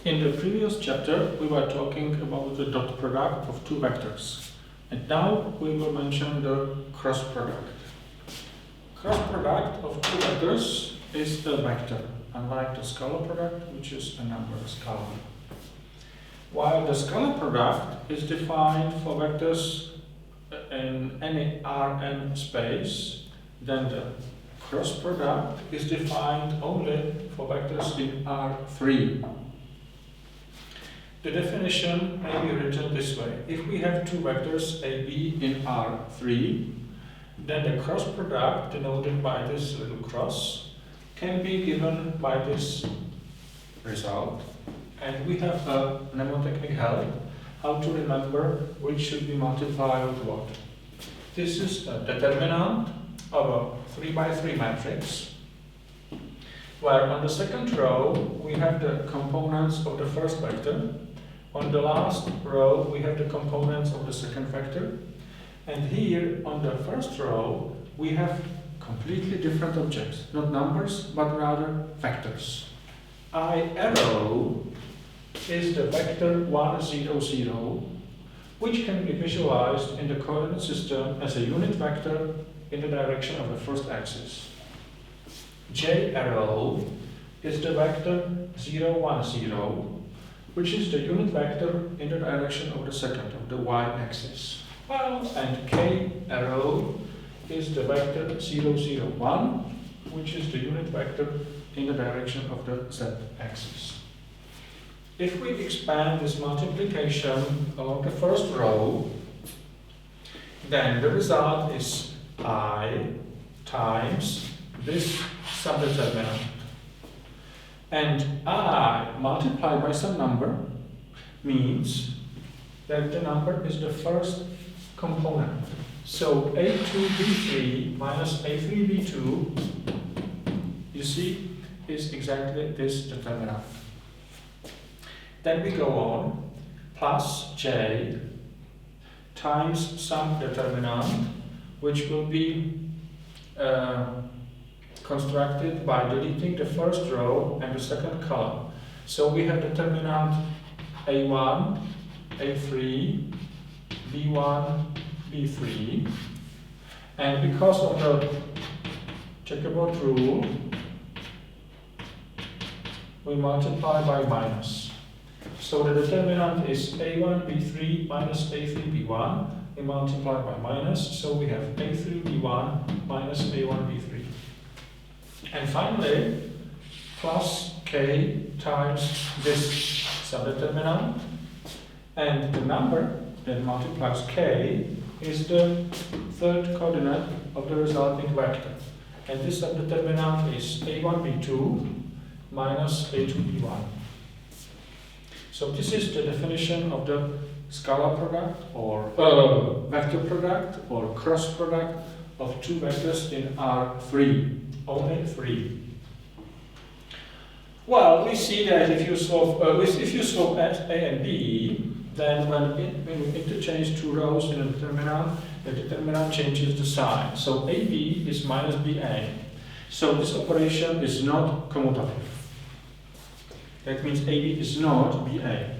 In the previous chapter, we were talking about the dot product of two vectors. And now we will mention the cross product. Cross product of two vectors is a vector, unlike the scalar product, which is a number, scalar. While the scalar product is defined for vectors in any Rn space, then the cross product is defined only for vectors in R3. The definition may be written this way. If we have two vectors AB in R3, then the cross product, denoted by this little cross, can be given by this result. And we have a mnemotechnic help how to remember which should be multiplied with what. This is a determinant of a 3 by 3 matrix, where on the second row we have the components of the first vector. On the last row, we have the components of the second vector. And here, on the first row, we have completely different objects. Not numbers, but rather vectors. I arrow is the vector 1, 0, 0, which can be visualized in the coordinate system as a unit vector in the direction of the first axis. J arrow is the vector 0, 1, 0, which is the unit vector in the direction of the second, of the y-axis. And K arrow is the vector 0, 0, 1, which is the unit vector in the direction of the z-axis. If we expand this multiplication along the first row, then the result is I times this subdeterminant. And I multiplied by some number means that the number is the first component. So A2B3 minus A3B2, you see, is exactly this determinant. Then we go on, plus J times some determinant, which will be constructed by deleting the first row and the second column. So we have determinant A1, A3, B1, B3, and because of the checkerboard rule, we multiply by minus. So the determinant is A1, B3 minus A3, B1. We multiply by minus, so we have A3, B1 minus A1, B3. And finally, plus K times this subdeterminant, and the number that multiplies K is the third coordinate of the resulting vector. And this subdeterminant is A1, B2 minus A2, B1. So this is the definition of the scalar product or vector product or cross product of two vectors in R3. Only 3. Well, we see that if you solve A and B, then when we interchange two rows in a determinant, the determinant changes the sign. So AB is minus BA. So this operation is not commutative. That means AB is not BA.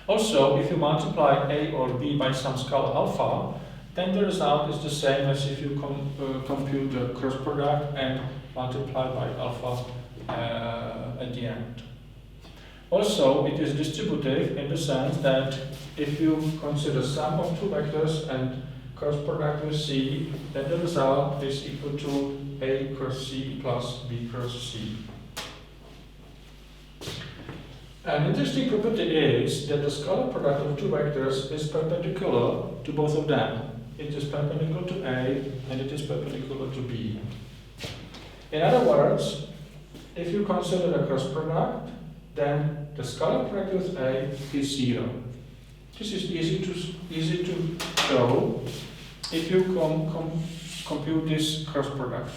Also, if you multiply A or B by some scalar alpha, then the result is the same as if you compute the cross product and multiply by alpha at the end. Also, it is distributive in the sense that if you consider sum of two vectors and cross product with C, then the result is equal to A cross C plus B cross C. An interesting property is that the scalar product of two vectors is perpendicular to both of them. It is perpendicular to A and it is perpendicular to B. In other words, if you consider the cross product, then the scalar product with A is 0. This is easy to show if you compute this cross product,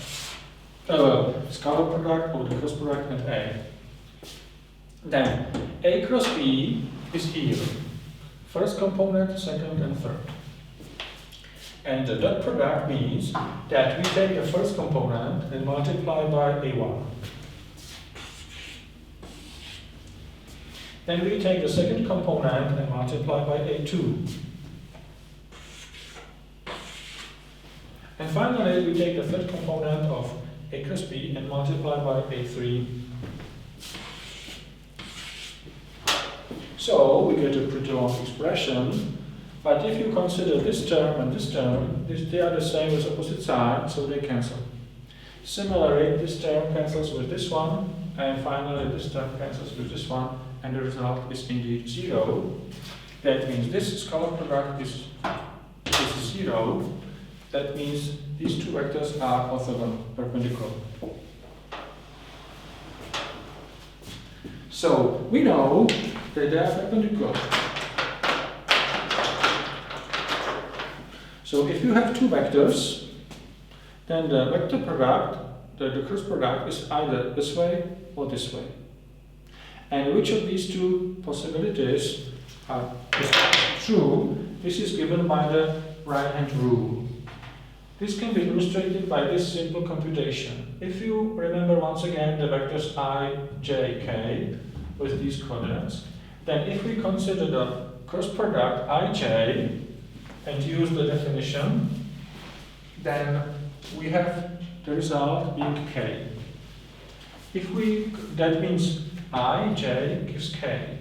scalar product of the cross product and A. Then A cross B is here. First component, second and third. And the dot product means that we take the first component and multiply by A1. Then we take the second component and multiply by a2. And finally, we take the third component of a cross b and multiply by a3. So we get a pretty long expression, but if you consider this term and this term, they are the same as opposite sides, so they cancel. Similarly, this term cancels with this one, and finally this term cancels with this one, and the result is indeed 0. That means this scalar product is 0. That means these two vectors are orthogonal, perpendicular. So we know that they are perpendicular. So if you have two vectors, then the vector product, the cross product, is either this way or this way. And which of these two possibilities is true? This is given by the right-hand rule. This can be illustrated by this simple computation. If you remember once again the vectors I, j, k with these coordinates, then if we consider the cross product ij and use the definition, then we have the result being k. That means ij gives k.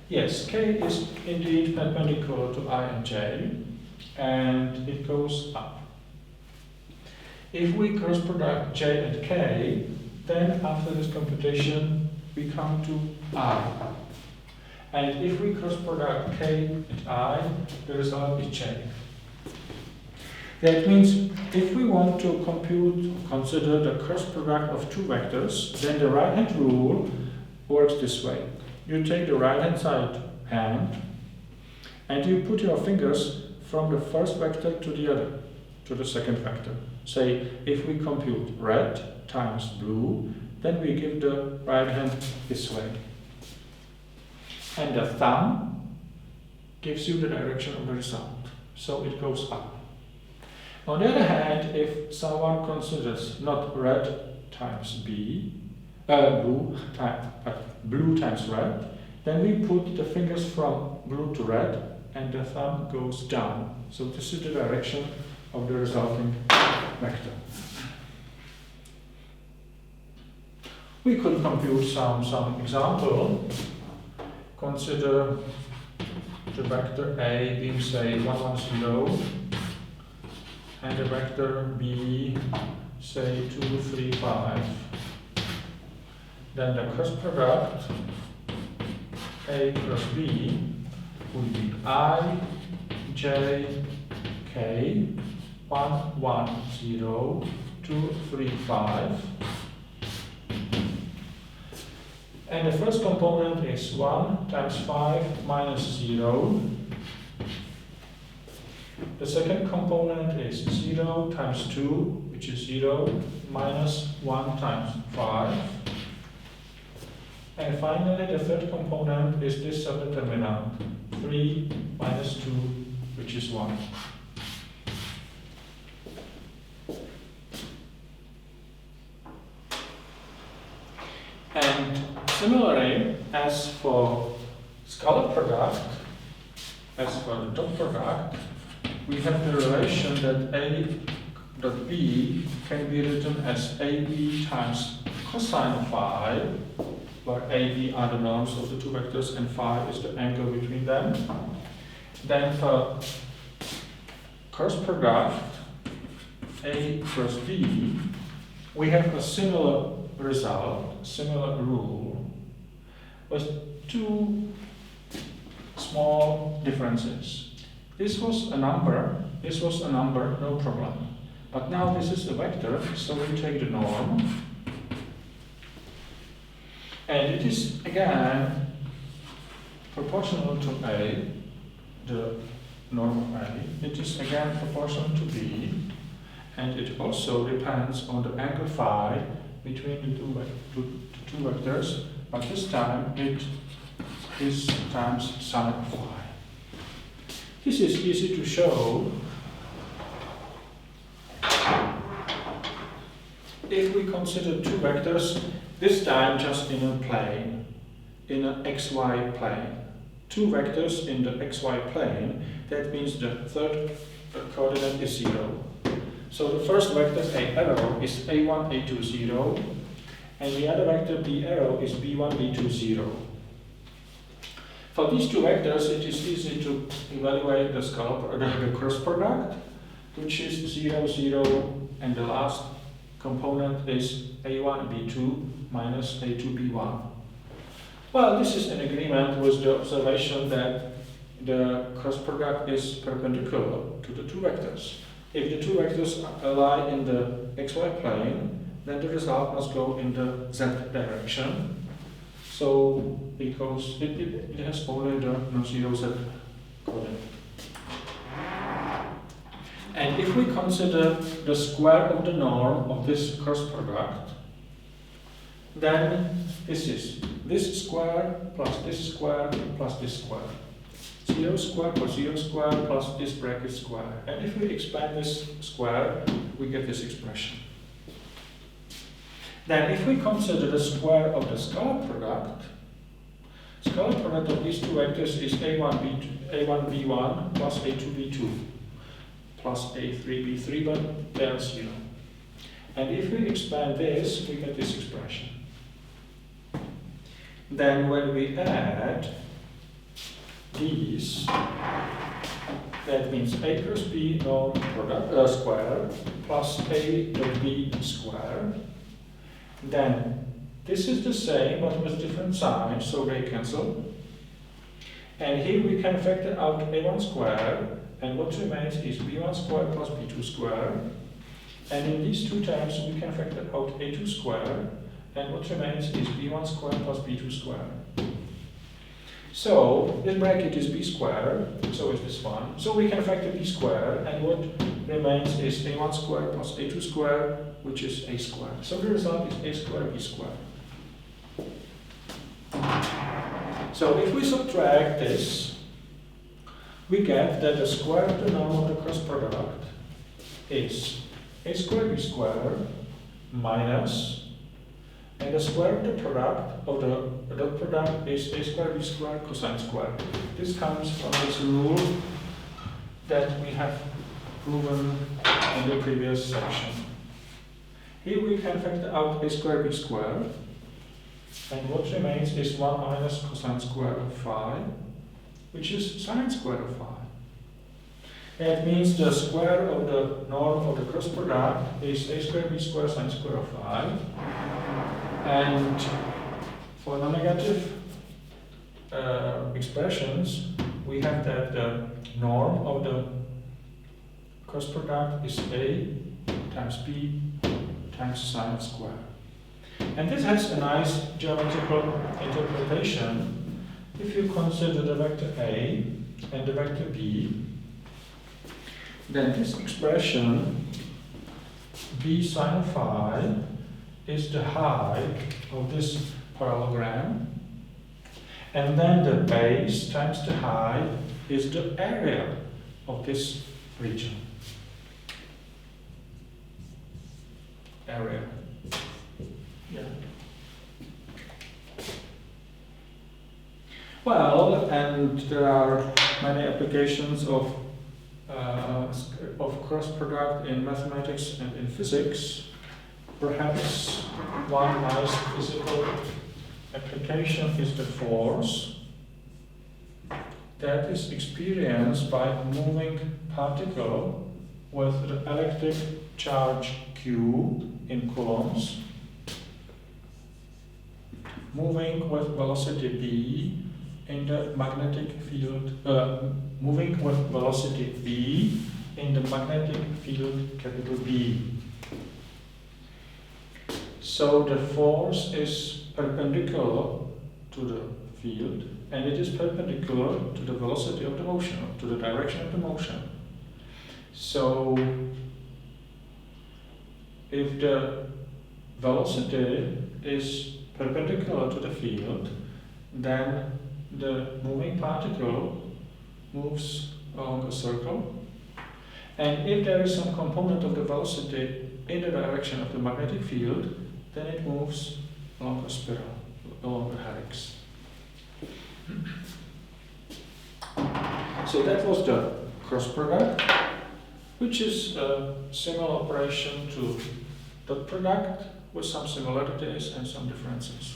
Yes, k is indeed perpendicular to I and j, and it goes up. If we cross product j and k, then after this computation we come to I. And if we cross product k and I, the result is j. That means if we want to consider the cross product of two vectors, then the right-hand rule works this way. You take the right-hand side hand, and you put your fingers from the first vector to the other, to the second vector. Say, if we compute red times blue, then we give the right hand this way. And the thumb gives you the direction of the result. So it goes up. On the other hand, if someone considers not red times blue times red, then we put the fingers from blue to red and the thumb goes down. So this is the direction of the resulting vector. We could compute some example. Consider the vector A being, say, 1, 1, 0, and the vector B, say, 2, 3, 5. Then the cross product A cross B would be I, j, k, 1, 1, 0, 2, 3, 5. And the first component is 1 times 5 minus 0. The second component is 0 times 2, which is 0, minus 1 times 5. And finally, the third component is this subdeterminant, 3 minus 2, which is 1. And similarly, as for scalar product, as for the dot product, we have the relation that A dot B can be written as AB times cosine of phi, where AB are the norms of the two vectors and phi is the angle between them. Then for cross product A cross B, we have a similar result, similar rule, with two small differences. This was a number, no problem. But now this is a vector, so we take the norm. And it is again proportional to A, the norm of A. It is again proportional to B. And it also depends on the angle phi between the two vectors, but this time it is times sine of phi. This is easy to show. If we consider two vectors, this time just in a plane. in an xy plane. Two vectors in the xy plane, that means the third coordinate is 0. So the first vector A arrow is A1, A2, 0, and the other vector B arrow is B1, B2, 0. For these two vectors, it is easy to evaluate the cross product, which is 0, 0, and the last component is A1, B2 minus A2, B1. Well, this is in agreement with the observation that the cross product is perpendicular to the two vectors. If the two vectors lie in the xy plane, then the result must go in the z direction. So it has only the non-zero z coordinate. And if we consider the square of the norm of this cross product, then this is this square plus this square plus this square. 0 square plus 0 square plus this bracket square. And if we expand this square, we get this expression. Then if we consider the square of the scalar product of these two vectors is A1B1 plus A2B2 plus A3B3, but they are 0. And if we expand this, we get this expression. Then when we add these, that means A cross B norm product square plus A dot B square. Then this is the same but with different signs, so they cancel. And here we can factor out A1 square, and what remains is B1 square plus B2 square. And in these two terms we can factor out A2 square, and what remains is B1 square plus B2 square. So this bracket is B square, so is this one. So we can factor B square, and what remains is A1 square plus A2 square, which is A square. So the result is A square B square. So if we subtract this, we get that the square of the norm of the cross product is A square B square minus, and the square of the product of the dot product is A square B square cosine square. This comes from this rule that we have proven in the previous section. Here we can factor out A square B square, and what remains is 1 minus cosine square of phi, which is sine square of phi. That means the square of the norm of the cross product is A square B square sine square of phi. And for non-negative expressions, we have that the norm of the cross product is A times B times sine square. And this has a nice geometrical interpretation if you consider the vector A and the vector B. Then this expression B sine phi is the height of this parallelogram, and then the base times the height is the area of this region. Area. Yeah. Well, and there are many applications of cross product in mathematics and in physics. Perhaps one nice physical application is the force that is experienced by a moving particle with the electric charge Q in coulombs, moving with velocity B in the magnetic field, moving with velocity V in the magnetic field capital B. So the force is perpendicular to the field, and it is perpendicular to the velocity of the motion, to the direction of the motion. So if the velocity is perpendicular to the field, then the moving particle moves along a circle. And if there is some component of the velocity in the direction of the magnetic field, then it moves along a spiral, along a helix. So that was the cross product, which is a similar operation to dot product with some similarities and some differences.